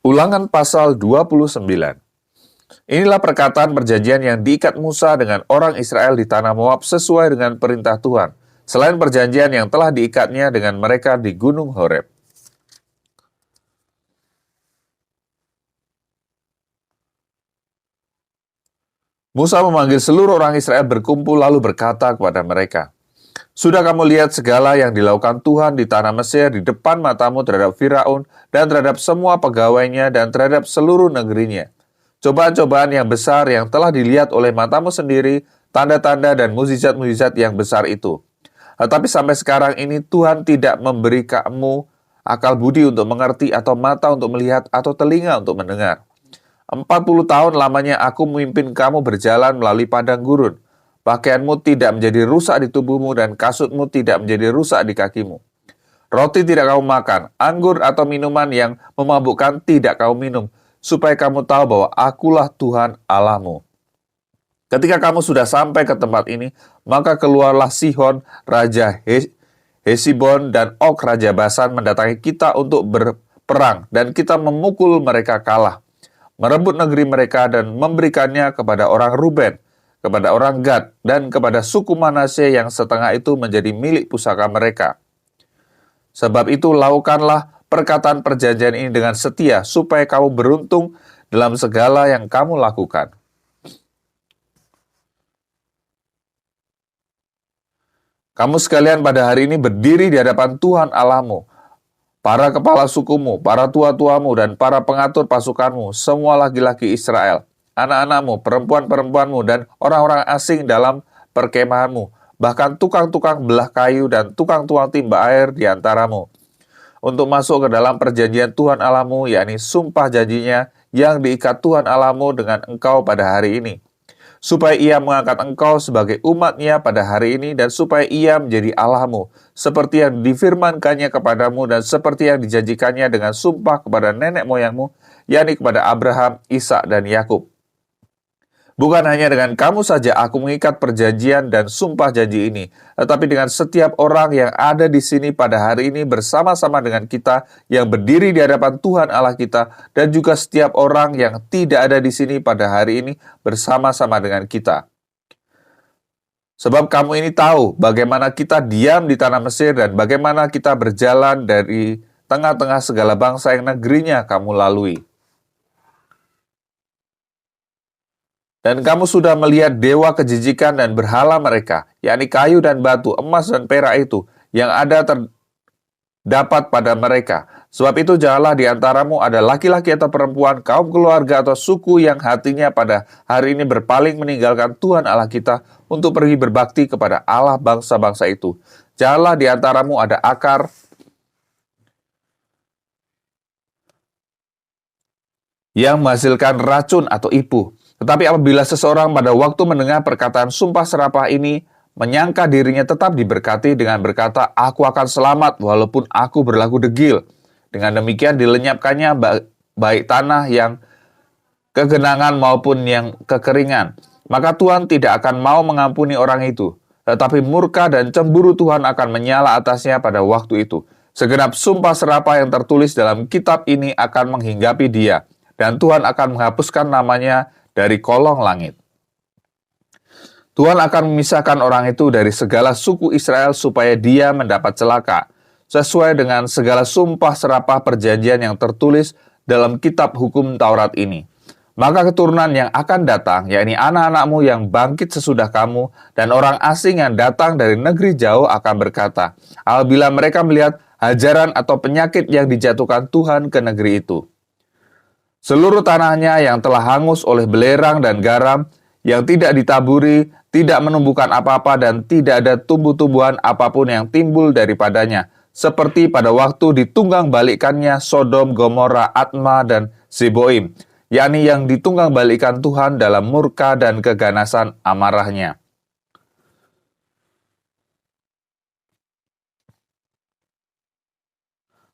Ulangan pasal 29. Inilah perkataan perjanjian yang diikat Musa dengan orang Israel di tanah Moab sesuai dengan perintah Tuhan, selain perjanjian yang telah diikatnya dengan mereka di Gunung Horeb. Musa memanggil seluruh orang Israel berkumpul lalu berkata kepada mereka, "Sudah kamu lihat segala yang dilakukan Tuhan di tanah Mesir di depan matamu terhadap Firaun dan terhadap semua pegawainya dan terhadap seluruh negerinya. Cobaan-cobaan yang besar yang telah dilihat oleh matamu sendiri, tanda-tanda dan mukjizat-mukjizat yang besar itu. Tetapi sampai sekarang ini Tuhan tidak memberi kamu akal budi untuk mengerti atau mata untuk melihat atau telinga untuk mendengar. 40 tahun lamanya aku memimpin kamu berjalan melalui padang gurun. Pakaianmu tidak menjadi rusak di tubuhmu dan kasutmu tidak menjadi rusak di kakimu. Roti tidak kamu makan, anggur atau minuman yang memabukkan tidak kamu minum, supaya kamu tahu bahwa akulah Tuhan Allahmu. Ketika kamu sudah sampai ke tempat ini, maka keluarlah Sihon, Raja Hesibon, dan Og, Raja Basan mendatangi kita untuk berperang, dan kita memukul mereka kalah, merebut negeri mereka dan memberikannya kepada orang Ruben, kepada orang Gad, dan kepada suku Manasye yang setengah itu menjadi milik pusaka mereka. Sebab itu lakukanlah perkataan perjanjian ini dengan setia, supaya kamu beruntung dalam segala yang kamu lakukan. Kamu sekalian pada hari ini berdiri di hadapan Tuhan Allahmu, para kepala sukumu, para tua-tuamu, dan para pengatur pasukanmu, semua laki-laki Israel, anak-anakmu, perempuan-perempuanmu, dan orang-orang asing dalam perkemahanmu, bahkan tukang-tukang belah kayu dan tukang-tukang timba air di antaramu, untuk masuk ke dalam perjanjian Tuhan Allahmu, yakni sumpah janjinya yang diikat Tuhan Allahmu dengan engkau pada hari ini, supaya ia mengangkat engkau sebagai umatnya pada hari ini, dan supaya ia menjadi Allahmu, seperti yang difirmankannya kepadamu, dan seperti yang dijanjikannya dengan sumpah kepada nenek moyangmu, yakni kepada Abraham, Ishak, dan Yakub. Bukan hanya dengan kamu saja aku mengikat perjanjian dan sumpah janji ini, tetapi dengan setiap orang yang ada di sini pada hari ini bersama-sama dengan kita yang berdiri di hadapan Tuhan Allah kita, dan juga setiap orang yang tidak ada di sini pada hari ini bersama-sama dengan kita. Sebab kamu ini tahu bagaimana kita diam di tanah Mesir dan bagaimana kita berjalan dari tengah-tengah segala bangsa yang negerinya kamu lalui. Dan kamu sudah melihat dewa kejijikan dan berhala mereka, yakni kayu dan batu, emas dan perak itu, yang ada terdapat pada mereka. Sebab itu janganlah di antaramu ada laki-laki atau perempuan, kaum keluarga atau suku yang hatinya pada hari ini berpaling meninggalkan Tuhan Allah kita untuk pergi berbakti kepada Allah bangsa-bangsa itu. Janganlah di antaramu ada akar yang menghasilkan racun atau ipuh. Tetapi apabila seseorang pada waktu mendengar perkataan sumpah serapah ini, menyangka dirinya tetap diberkati dengan berkata, "Aku akan selamat walaupun aku berlaku degil." Dengan demikian dilenyapkannya baik tanah yang kegenangan maupun yang kekeringan. Maka Tuhan tidak akan mau mengampuni orang itu, tetapi murka dan cemburu Tuhan akan menyala atasnya pada waktu itu. Segenap sumpah serapah yang tertulis dalam kitab ini akan menghinggapi dia, dan Tuhan akan menghapuskan namanya dari kolong langit. Tuhan akan memisahkan orang itu dari segala suku Israel supaya dia mendapat celaka, sesuai dengan segala sumpah serapah perjanjian yang tertulis dalam kitab hukum Taurat ini. Maka keturunan yang akan datang, yakni anak-anakmu yang bangkit sesudah kamu, dan orang asing yang datang dari negeri jauh akan berkata, apabila mereka melihat hajaran atau penyakit yang dijatuhkan Tuhan ke negeri itu, seluruh tanahnya yang telah hangus oleh belerang dan garam, yang tidak ditaburi, tidak menumbuhkan apa-apa, dan tidak ada tumbuh-tumbuhan apapun yang timbul daripadanya, seperti pada waktu ditunggang balikannya Sodom, Gomora, Atma, dan Zeboim, yakni yang ditunggang balikan Tuhan dalam murka dan keganasan amarahnya.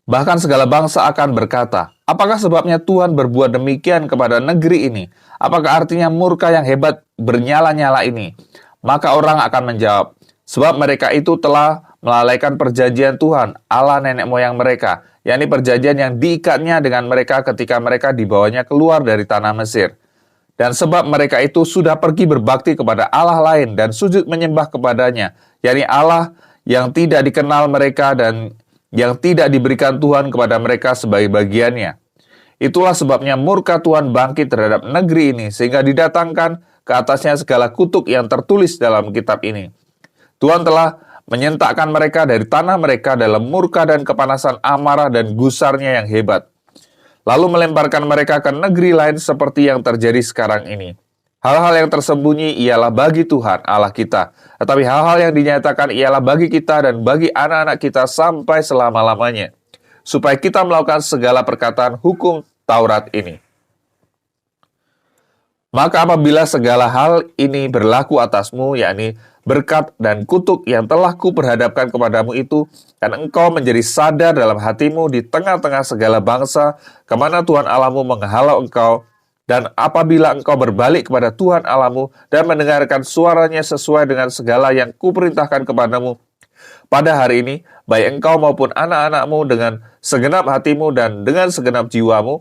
Bahkan segala bangsa akan berkata, apakah sebabnya Tuhan berbuat demikian kepada negeri ini? Apakah artinya murka yang hebat bernyala-nyala ini? Maka orang akan menjawab, sebab mereka itu telah melalaikan perjanjian Tuhan, Allah nenek moyang mereka, yakni perjanjian yang diikatnya dengan mereka ketika mereka dibawanya keluar dari tanah Mesir. Dan sebab mereka itu sudah pergi berbakti kepada Allah lain dan sujud menyembah kepadanya, yakni Allah yang tidak dikenal mereka dan yang tidak diberikan Tuhan kepada mereka sebagai bagiannya. Itulah sebabnya murka Tuhan bangkit terhadap negeri ini, sehingga didatangkan ke atasnya segala kutuk yang tertulis dalam kitab ini. Tuhan telah menyentakkan mereka dari tanah mereka dalam murka dan kepanasan amarah dan gusarnya yang hebat. Lalu melemparkan mereka ke negeri lain seperti yang terjadi sekarang ini. Hal-hal yang tersembunyi ialah bagi Tuhan Allah kita, tetapi hal-hal yang dinyatakan ialah bagi kita dan bagi anak-anak kita sampai selama-lamanya, supaya kita melakukan segala perkataan hukum Taurat ini. Maka apabila segala hal ini berlaku atasmu, yakni berkat dan kutuk yang telah kuperhadapkan kepadamu itu, dan engkau menjadi sadar dalam hatimu di tengah-tengah segala bangsa, kemana Tuhan Allahmu menghalau engkau, dan apabila engkau berbalik kepada Tuhan Allahmu dan mendengarkan suaranya sesuai dengan segala yang kuperintahkan kepadamu, pada hari ini, baik engkau maupun anak-anakmu dengan segenap hatimu dan dengan segenap jiwamu,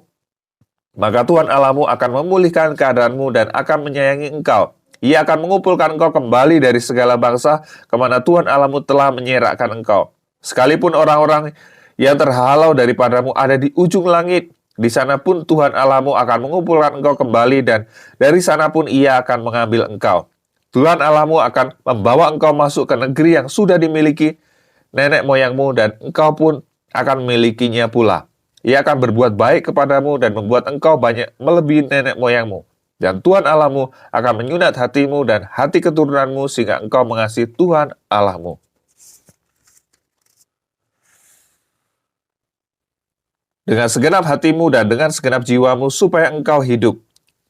maka Tuhan Allahmu akan memulihkan keadaanmu dan akan menyayangi engkau. Ia akan mengumpulkan engkau kembali dari segala bangsa kemana Tuhan Allahmu telah menyerahkan engkau. Sekalipun orang-orang yang terhalau daripadamu ada di ujung langit, di sana pun Tuhan Allahmu akan mengumpulkan engkau kembali dan dari sana pun ia akan mengambil engkau. Tuhan Allahmu akan membawa engkau masuk ke negeri yang sudah dimiliki nenek moyangmu dan engkau pun akan memilikinya pula. Ia akan berbuat baik kepadamu dan membuat engkau banyak melebihi nenek moyangmu. Dan Tuhan Allahmu akan menyunat hatimu dan hati keturunanmu sehingga engkau mengasihi Tuhan Allahmu. Dengan segenap hatimu dan dengan segenap jiwamu supaya engkau hidup.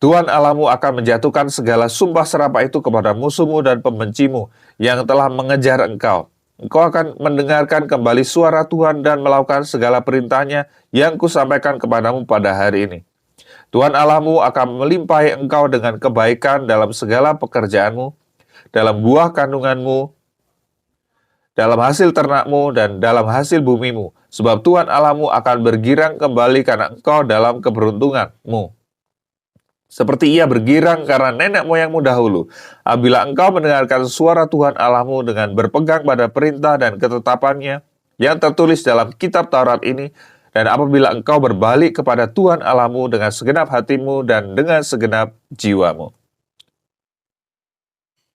Tuhan Allahmu akan menjatuhkan segala sumpah serapah itu kepada musuhmu dan pembencimu yang telah mengejar engkau. Engkau akan mendengarkan kembali suara Tuhan dan melakukan segala perintahnya yang kusampaikan kepadamu pada hari ini. Tuhan Allahmu akan melimpahi engkau dengan kebaikan dalam segala pekerjaanmu, dalam buah kandunganmu, dalam hasil ternakmu, dan dalam hasil bumimu. Sebab Tuhan Allahmu akan bergirang kembali karena engkau dalam keberuntunganmu. Seperti ia bergirang karena nenek moyangmu dahulu. Apabila engkau mendengarkan suara Tuhan Allahmu dengan berpegang pada perintah dan ketetapannya yang tertulis dalam kitab Taurat ini, dan apabila engkau berbalik kepada Tuhan Allahmu dengan segenap hatimu dan dengan segenap jiwamu.